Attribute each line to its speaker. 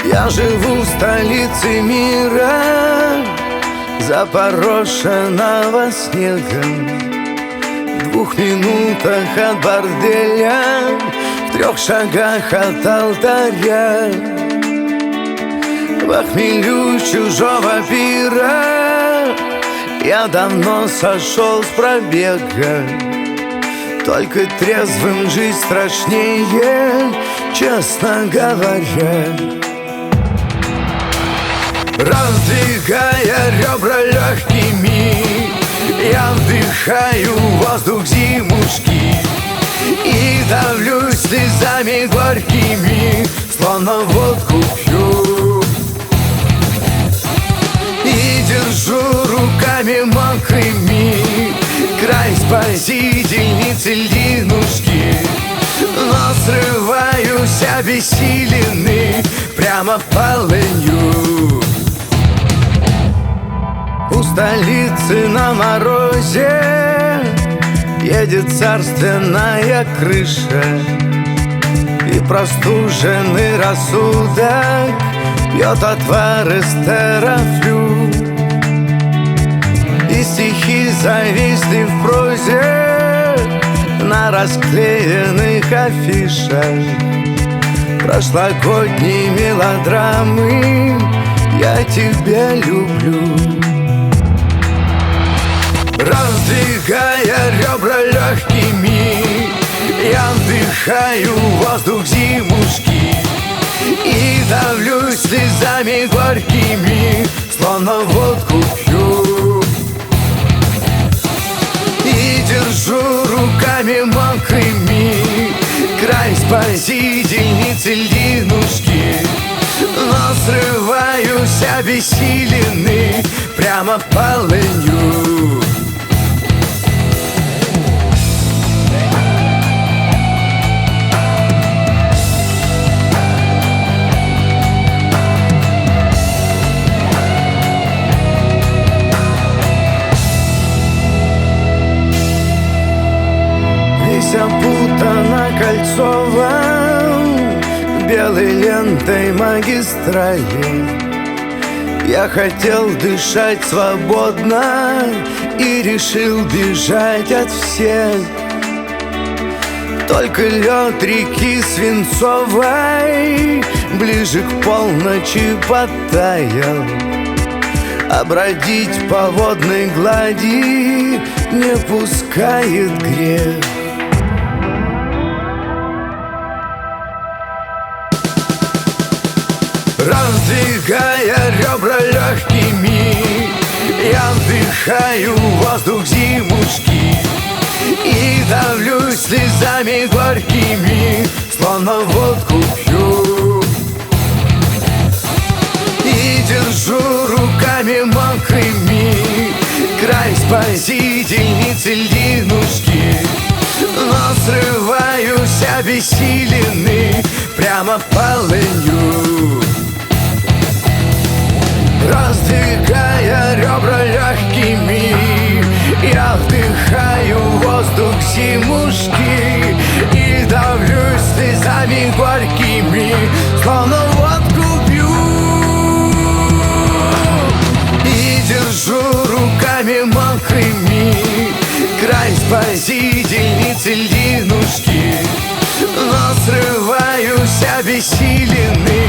Speaker 1: Я живу в столице мира, запорошенного снегом, в 2 минутах от борделя, в 3 шагах от алтаря. В хмелю чужого пира я давно сошел с пробега. Только трезвым жизнь страшнее, честно говоря. Раздвигая ребра легкими, я вдыхаю воздух зимушки и давлюсь слезами горькими, словно водку пью. И держу руками мокрыми край спасительницы льдинушки, но срываюсь обессиленный прямо полынью. У столицы на морозе едет царственная крыша, и простуженный рассудок пьет отвар из терафлю. И стихи зависли в прозе на расклеенных афишах прошлогодней мелодрамы «Я тебя люблю». Раздвигая ребра легкими, я вдыхаю воздух зимушки и давлюсь слезами горькими, словно водку пью. И держу руками мокрыми край спасительницы льдинушки, но срываюсь обессиленный прямо полынью. Весь опутана кольцовом белой лентой магистрали. Я хотел дышать свободно и решил бежать от всех. Только лед реки свинцовой ближе к полночи подтаял, а бродить по водной глади не пускает грех. Раздвигая ребра легкими, я вдыхаю воздух зимушки и давлюсь слезами горькими, словно водку пью. И держу руками мокрыми край спасительницы льдинушки, но срываюсь обессиленный прямо полынью. Раздвигая ребра легкими, я вдыхаю воздух зимушки и давлюсь слезами горькими, словно водку пью. И держу руками мокрыми край спасительницы льдинушки, но срываюсь обессиленный